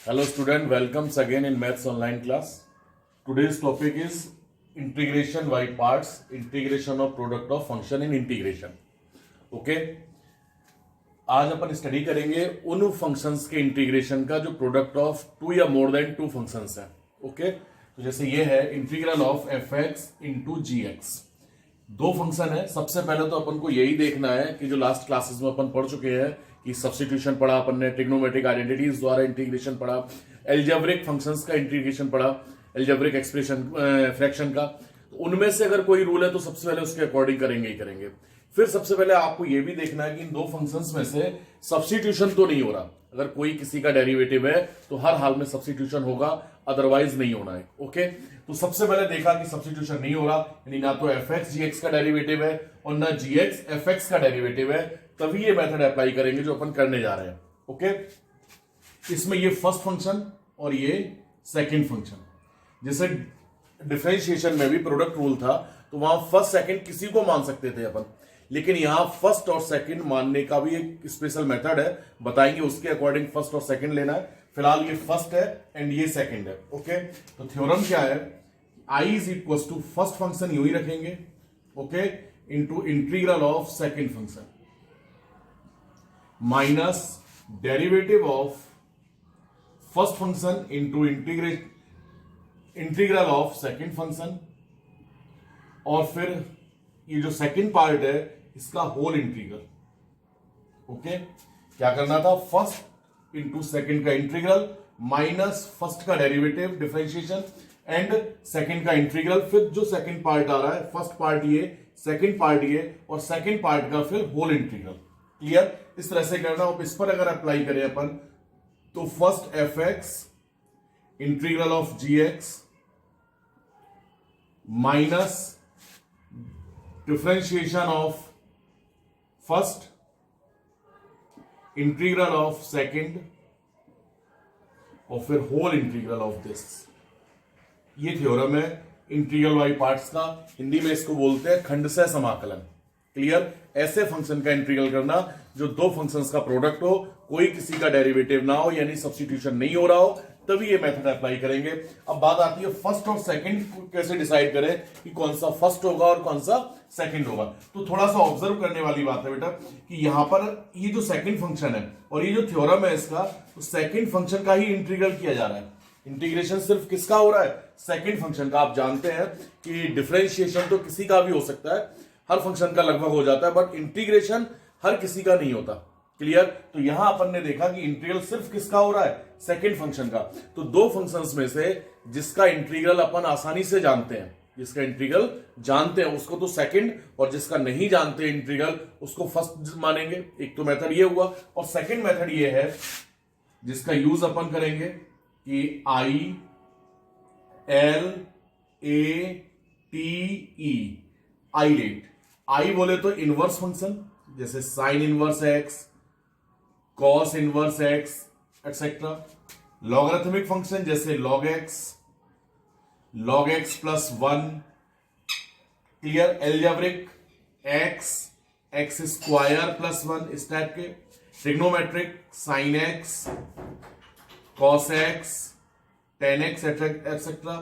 Hello student, welcomes again in Maths online class. Today's topic is integration by parts, integration of product of function in integration. Okay? आज अपन study करेंगे उन functions के integration का जो product of two or more than two functions है. Okay, तो जैसे ये है integral of f x into g x. दो फंक्शन है. सबसे पहले तो अपन को यही देखना है कि जो लास्ट क्लासेस में अपन पढ़ चुके हैं कि सब्स्टिट्यूशन पढ़ा अपन ने, ट्रिग्नोमेट्रिक आइडेंटिटीज द्वारा इंटीग्रेशन पढ़ा, एल्जेब्रिक फंक्शंस का इंटीग्रेशन पढ़ा, एल्जेब्रिक एक्सप्रेशन फ्रैक्शन का. उनमें से अगर कोई रूल है तो सबसे पहले उसके अकॉर्डिंग करेंगे ही करेंगे. फिर सबसे पहले आपको यह भी देखना है कि इन दो फंक्शंस में से सब्स्टिट्यूशन तो नहीं हो रहा. अगर कोई किसी का डेरिवेटिव है तो हर हाल में सब्स्टिट्यूशन होगा, अदरवाइज नहीं होना है. ओके, तो सबसे पहले देखा कि सब्स्टिट्यूशन नहीं हो रहा, यानी ना तो एफ एक्स जी एक्स का डेरिवेटिव है और ना जी एक्स एफ एक्स का डेरिवेटिव है. तभी ये मेथड अप्लाई करेंगे जो अपन करने जा रहे हैं. ओके, इसमें ये फर्स्ट फंक्शन और ये सेकंड फंक्शन. जैसे डिफरेंशिएशन में भी प्रोडक्ट रूल था तो वहां फर्स्ट सेकंड किसी को मान सकते थे अपन, लेकिन यहां फर्स्ट और सेकंड मानने का भी एक स्पेशल मेथड है, बताएंगे उसके अकॉर्डिंग फर्स्ट और सेकंड लेना है. फिलहाल ये फर्स्ट है एंड ये सेकंड है. ओके, तो थ्योरम क्या है, I is equal to first function u ही रखेंगे, okay, into integral of second function minus derivative of first function into integral of second function, और फिर ये जो सेकंड पार्ट है इसका होल इंटीग्रल. ओके, क्या करना था, फर्स्ट इंटू सेकंड का इंटीग्रल माइनस फर्स्ट का डेरिवेटिव डिफरेंशिएशन एंड सेकंड का इंटीग्रल. फिर जो सेकंड पार्ट आ रहा है, फर्स्ट पार्ट ये, सेकंड पार्ट ये, और सेकंड पार्ट का फिर होल इंटीग्रल. क्लियर? इस तरह से करना. और इस पर अगर अप्लाई करें अपन तो first f x integral of g x minus differentiation of first integral of second और फिर होल इंटीग्रल ऑफ दिस. ये थ्योरम है इंटीग्रल बाय पार्ट्स का. हिंदी में इसको बोलते हैं खंडशः समाकलन. क्लियर? ऐसे फंक्शन का इंटीग्रल करना जो दो फंक्शंस का प्रोडक्ट हो, कोई किसी का डेरिवेटिव ना हो, यानी सब्स्टिट्यूशन नहीं हो रहा हो, तभी ये मेथड अप्लाई करेंगे. अब बात आती है फर्स्ट और सेकंड कैसे डिसाइड करें कि कौन सा फर्स्ट होगा और कौन सा सेकंड होगा. तो थोड़ा सा ऑब्जर्व करने वाली बात है बेटा कि यहां पर ये जो सेकंड फंक्शन है और ये जो थ्योरम है इसका, तो सेकंड फंक्शन का ही इंटीग्रल किया जा रहा है. इंटीग्रेशन सिर्फ किसका हो रहा है, सेकंड फंक्शन का. आप जानते हैं कि डिफरेंशिएशन तो किसी का भी हो सकता है, हर फंक्शन का लगभग हो जाता है, बट इंटीग्रेशन हर किसी का नहीं होता. क्लियर? तो यहां अपन ने देखा कि इंटीग्रल सिर्फ किसका हो रहा है, सेकंड फंक्शन का. तो दो फंक्शंस में से जिसका इंटीग्रल अपन आसानी से जानते हैं, जिसका इंटीग्रल जानते हैं उसको तो सेकंड, और जिसका नहीं जानते इंटीग्रल उसको फर्स्ट मानेंगे. एक तो मेथड ये हुआ, और सेकंड मेथड ये है जिसका यूज अपन करेंगे कि I L A T E, ILATE. I बोले तो इनवर्स फंक्शन जैसे sine inverse x, cos inverse x etcetera. Logarithmic function जैसे log x plus 1. Clear? Algebraic x square plus 1, इस टाइप के. Trigonometric sine x, cos x, tan x etcetera.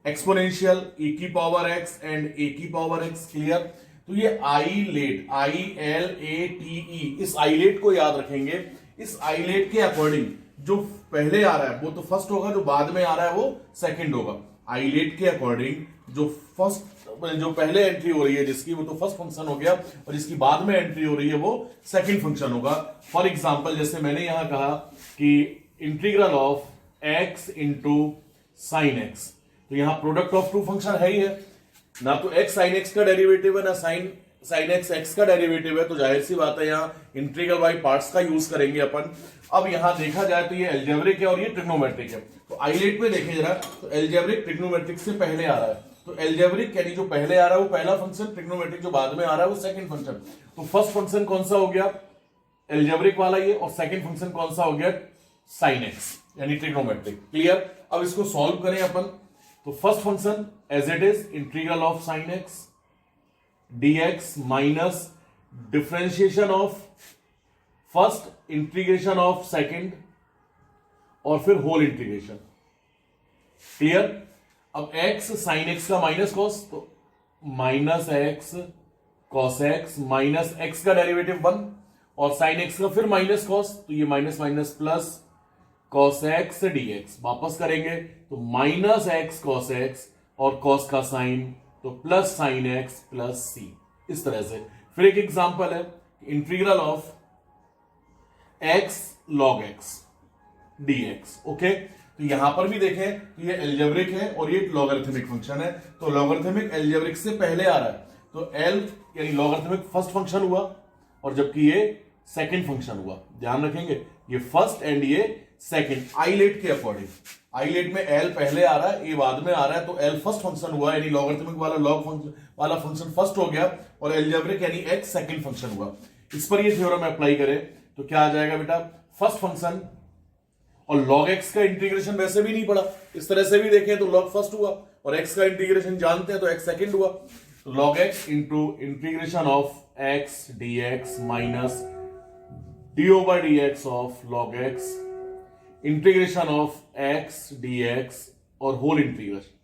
Exponential e की power x and a की power x. Clear? तो ये ILATE, I L A T E, इस ILATE को याद रखेंगे. इस आईलेट के अकॉर्डिंग जो पहले आ रहा है वो तो फर्स्ट होगा, जो बाद में आ रहा है वो सेकंड होगा. आईलेट के अकॉर्डिंग जो पहले एंट्री हो रही है जिसकी, वो तो फर्स्ट फंक्शन हो गया, और जिसकी बाद में एंट्री हो रही है वो सेकंड फंक्शन होगा. फॉर एग्जांपल जैसे मैंने यहां कहा कि integral of x into sine x, तो यहां प्रोडक्ट ऑफ टू फंक्शन है ही है. ना तो एक्स साइन एक्स का डेरिवेटिव है, ना साइन एक्स एक्स का डेरिवेटिव है, तो जाहिर सी बात है यहां इंटीग्रल बाय पार्ट्स का यूज करेंगे अपन. अब यहां देखा जाए तो ये एल्जेब्रिक है और ये ट्रिग्नोमेट्रिक है. तो आईलेट में देखें जरा, तो एल्जेब्रिक ट्रिग्नोमेट्रिक से पहले आ रहा है, तो एल्जेब्रिक यानी जो पहले आ रहा है वो पहला फंक्शन, ट्रिग्नोमेट्रिक जो बाद में आ रहा है वो सेकंड फंक्शन. तो फर्स्ट फंक्शन कौन सा हो गया, एल्जेब्रिक वाला ये, और सेकंड फंक्शन कौन सा हो गया, साइन एक्स यानी ट्रिग्नोमेट्रिक. क्लियर? अब इसको सॉल्व करें अपन. तो first function as it is integral of sine x dx minus differentiation of first integration of second और फिर होल इंटीग्रेशन। क्लियर? अब x साइन x का माइनस कॉस, तो minus x cos x minus x का derivative 1 और sign x का फिर minus cos, तो ये minus minus plus cos x dx। वापस करेंगे तो माइनस एक्स कॉस एक्स और कॉस का साइन, तो प्लस साइन एक्स प्लस सी। इस तरह से। फिर एक एग्जांपल है integral of x log x dx। Okay, तो यहां पर भी देखें तो ये एल्जेब्रिक है और ये लॉगरिथमिक फंक्शन है। तो लॉगरिथमिक एल्जेब्रिक से पहले आ रहा है, तो एल यानी लॉगरिथमिक फर्स्ट फंक्शन हुआ और जबकि ये सेकंड फंक्शन हुआ। ध्यान रखेंगे ये फर्स्ट एंड ये सेकंड। आइलेट के अकॉर्डिंग, आइलेट में एल पहले आ रहा है, ए बाद में आ रहा है, तो एल फर्स्ट फंक्शन हुआ यानी लॉगरिथमिक वाला लॉग फंक्शन वाला फंक्शन फर्स्ट हो गया और एल्जेब्रिक यानी एक्स सेकंड फंक्शन हुआ। इस पर ये थ्योरम अप्लाई करें तो क्या आ जाएगा बेटा, फर्स्ट फंक्शन और log x का इंटीग्रेशन वैसे भी नहीं पड़ा, इस तरह से भी देखें तो log फर्स्ट हुआ और x का इंटीग्रेशन जानते हैं तो x सेकंड हुआ। तो log x into integration of x dx minus d over dx of log x integration of x dx और होल इंटीग्रेशन।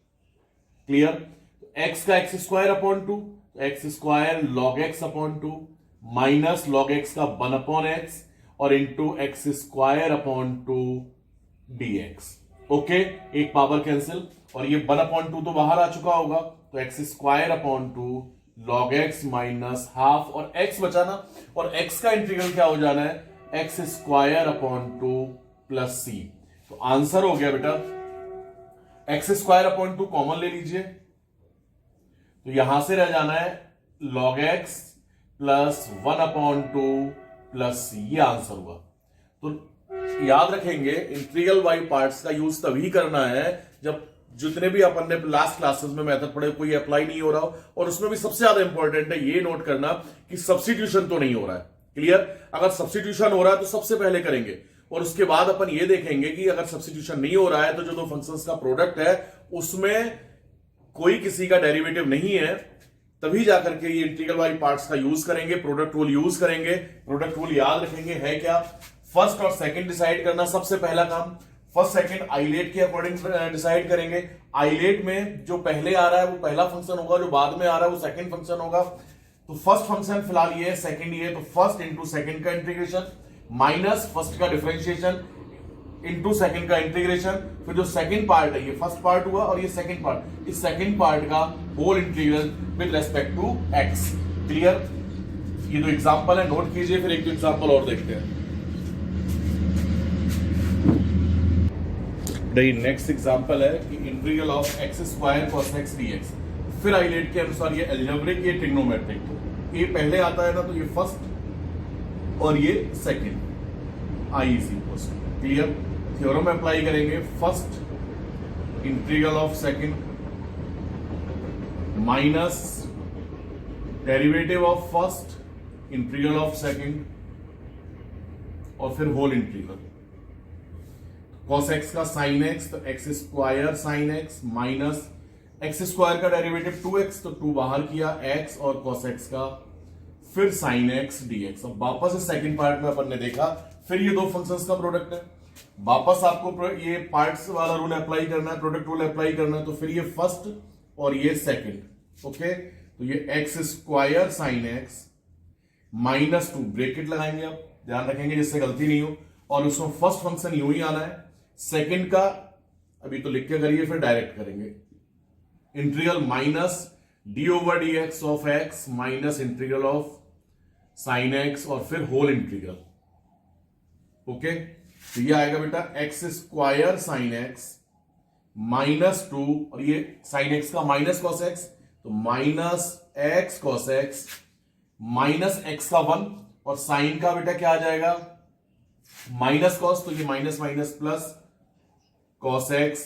क्लियर? x का x square upon 2, x square log x upon 2 minus log x का 1 upon x और into x square upon 2 dx। Okay, एक power cancel और ये 1 upon 2 तो बाहर आ चुका होगा, तो x square upon 2 log x minus half और x बचाना और x का इंटीग्रल क्या हो जाना है, x square upon 2 plus C. तो आंसर हो गया बेटा एक्स स्क्वायर अपॉन 2 कॉमन ले लीजिए, तो यहां से रह जाना है log x plus 1 upon 2 plus C. ये आंसर हुआ। तो याद रखेंगे इंटीग्रल बाय पार्ट्स का यूज तभी करना है जब जितने भी अपन ने लास्ट क्लासेस में मेथड पढ़े कोई अप्लाई नहीं हो रहा हो, और उसमें भी सबसे ज्यादा इंपॉर्टेंट है ये नोट करना कि सब्स्टिट्यूशन तो नहीं हो रहा है। क्लियर? अगर सब्स्टिट्यूशन हो रहा है तो सबसे पहले करेंगे और उसके बाद अपन ये देखेंगे कि अगर सब्स्टिट्यूशन नहीं हो रहा है तो जो दो फंक्शंस का प्रोडक्ट है उसमें कोई किसी का डेरिवेटिव नहीं है, तभी जाकर के ये इंटीग्रल बाय पार्ट्स का यूज करेंगे, प्रोडक्ट रूल यूज करेंगे। प्रोडक्ट रूल याद रखेंगे है क्या, फर्स्ट और सेकंड डिसाइड करना सबसे पहला काम। फर्स्ट सेकंड आइलेट के अकॉर्डिंग डिसाइड करेंगे। आइलेट में जो पहले आ रहा है वो पहला फंक्शन होगा, जो बाद में आ रहा है वो सेकंड फंक्शन होगा। तो फर्स्ट फंक्शन फिलहाल ये है, सेकंड ये है, तो फर्स्ट इंटू सेकंड का इंटीग्रेशन माइनस फर्स्ट का डिफरेंशिएशन इंटू सेकंड का इंटीग्रेशन। फिर जो सेकंड पार्ट है ये फर्स्ट पार्ट हुआ और ये सेकंड पार्ट, इस सेकंड पार्ट का whole integral with respect to x. Clear? ये दो एग्जांपल है, नोट कीजिए। फिर एक दो एग्जांपल और देखते हैं। नेक्स्ट एग्जांपल है कि integral of x square cos x dx. फिर आइलेट के अनुसार ये अलजेब्रिक, ये ट्रिग्नोमेट्रिक। ये पहले आता है ना, तो ये फर्स्ट और ये second. I is equal. Clear? Theorem apply करेंगे। First integral of second minus derivative of first integral of second और फिर होल इंटीग्रल। कॉस एक्स का साइन एक्स, तो x square sine x minus x square का derivative 2x, तो 2 बाहर किया x और कॉस एक्स का फिर साइन एक्स dx। अब वापस इस सेकंड पार्ट में अपन ने देखा फिर ये दो फंक्शंस का प्रोडक्ट है। वापस आपको ये पार्ट्स वाला रूल अप्लाई करना है, प्रोडक्ट रूल अप्लाई करना है। तो फिर ये फर्स्ट और ये सेकंड। ओके, तो ये x square sine x minus 2 bracket लगाएंगे, आप ध्यान रखेंगे जिससे गलती नहीं हो। और उसमें फर्स्ट फंक्शन यूं ही आना है, सेकंड का अभी तो लिख के करिए फिर डायरेक्ट करेंगे। Integral minus D over D x of x minus integral of sine x और फिर होल इंटीग्रल। ओके, तो ये आएगा बेटा x square sine x minus 2 और ये साइन एक्स का माइनस कॉस एक्स, तो minus x cos x minus x का 1 और साइन का बेटा क्या आ जाएगा माइनस कॉस, तो ये minus minus plus cos x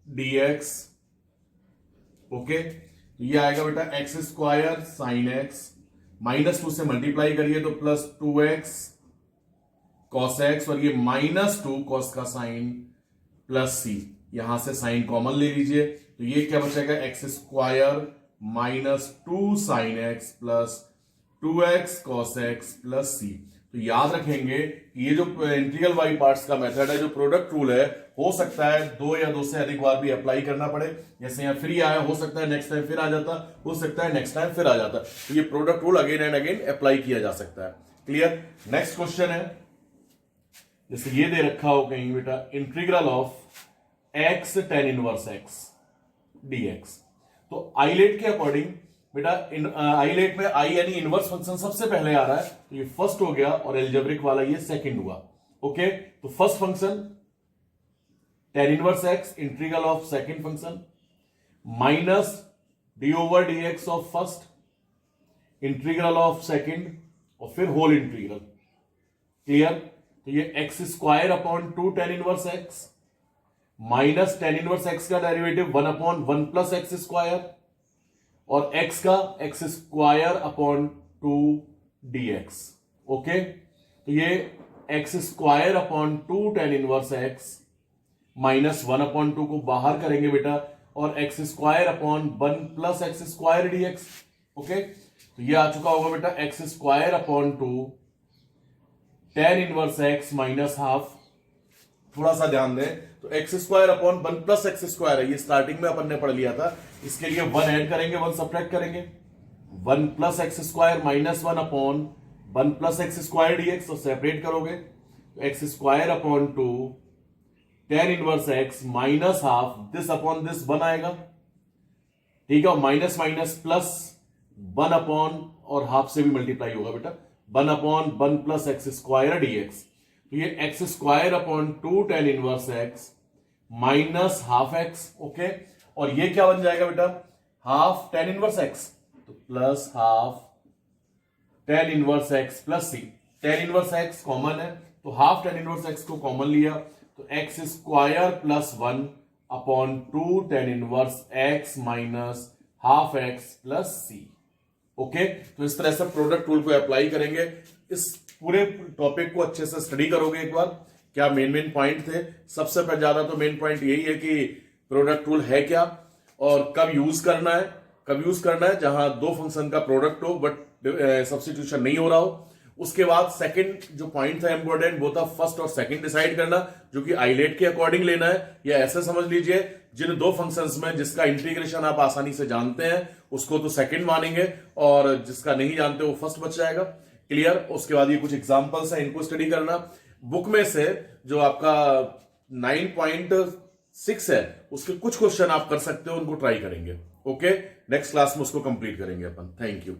dx. Okay, तो ये आएगा बेटा x square sine x minus 2 से मल्टीप्लाई करिए तो प्लस 2x कॉस एक्स और ये माइनस 2 कॉस का साइन प्लस सी। यहां से साइन कॉमन ले लीजिए, तो ये क्या बचेगा x square minus 2 sine x plus 2x cos x plus C. तो याद रखेंगे ये जो इंटीग्रल बाई पार्ट्स का मेथड है, जो प्रोडक्ट रूल है, हो सकता है 2 या 2 से अधिक बार भी अप्लाई करना पड़े। जैसे यहाँ फ्री आया, हो सकता है नेक्स्ट टाइम फिर आ जाता, हो सकता है नेक्स्ट टाइम फिर आ जाता। तो ये product rule again and again apply किया जा सकता है। क्लियर। नेक्स्ट क्वेश्चन है, जैसे ये दे रखा हो कहीं बेटा, integral of x tan inverse x dx। तो आइलेट के अकॉर्डिंग बेटा आइलेट में आई यानी इनवर्स फंक्शन सबसे पहले आ रहा है, तो ये फर्स्ट हो गया और एल्जेब्रिक वाला ये सेकंड हुआ। ओके, तो first function tan inverse x integral of second function minus D over D x of first integral of second और फिर होल इंटीग्रल। क्लियर। तो ये x square upon 2 tan inverse x minus tan inverse x का derivative 1 upon 1 plus x square और x का x square upon 2 dx। Okay, तो ये x square upon 2 tan inverse x minus 1 upon 2 को बाहर करेंगे बेटा और x square upon 1 plus x square dx। Okay, तो ये आ चुका होगा बेटा x square upon 2 tan inverse x minus half. थोड़ा सा ध्यान दें, तो x square upon 1 plus x square है, ये स्टार्टिंग में अपन ने पढ़ लिया था। इसके लिए 1 ऐड करेंगे, 1 सब्ट्रैक्ट करेंगे, 1 plus x square minus 1 upon 1 plus x square dx, तो सेपरेट करोगे तो x square upon 2 tan inverse x minus half this upon this 1 आएगा। ठीक है, माइनस माइनस प्लस 1 अपॉन और हाफ से भी मल्टीप्लाई होगा बेटा, 1 upon 1 plus x square dx. तो ये x square upon 2 tan inverse x minus half x. Okay, और ये क्या बन जाएगा बेटा, हाफ tan इनवर्स x, तो plus half tan inverse x plus C. tan inverse x common है, तो हाफ tan इनवर्स x को कॉमन लिया, तो x square plus 1 upon 2 tan inverse x minus half x plus C. Okay, तो इस तरह से प्रोडक्ट रूल को अप्लाई करेंगे। इस पूरे टॉपिक को अच्छे से स्टडी करोगे एक बार, क्या मेन पॉइंट थे। सबसे ज्यादा तो मेन पॉइंट यही है कि प्रोडक्ट रूल है क्या और कब यूज करना है। कब यूज करना है, जहां 2 फंक्शन का प्रोडक्ट हो बट सब्स्टिट्यूशन नहीं हो रहा हो। उसके बाद सेकंड जो पॉइंट था इंपॉर्टेंट, वो था फर्स्ट और सेकंड डिसाइड करना, जो कि आइलेट के अकॉर्डिंग लेना है। या ऐसे समझ लीजिए, जिन 2 फंक्शंस में जिसका इंटीग्रेशन आप आसानी से जानते हैं उसको तो सेकंड मानेंगे और जिसका नहीं जानते वो फर्स्ट बच जाएगा। क्लियर। उसके बाद ये कुछ एग्जांपल्स हैं, इनको स्टडी करना। बुक में से जो आपका 9.6 है उसके कुछ क्वेश्चन आप कर सकते हो, उनको ट्राई करेंगे। ओके, नेक्स्ट क्लास में उसको कंप्लीट करेंगे अपन। Thank you.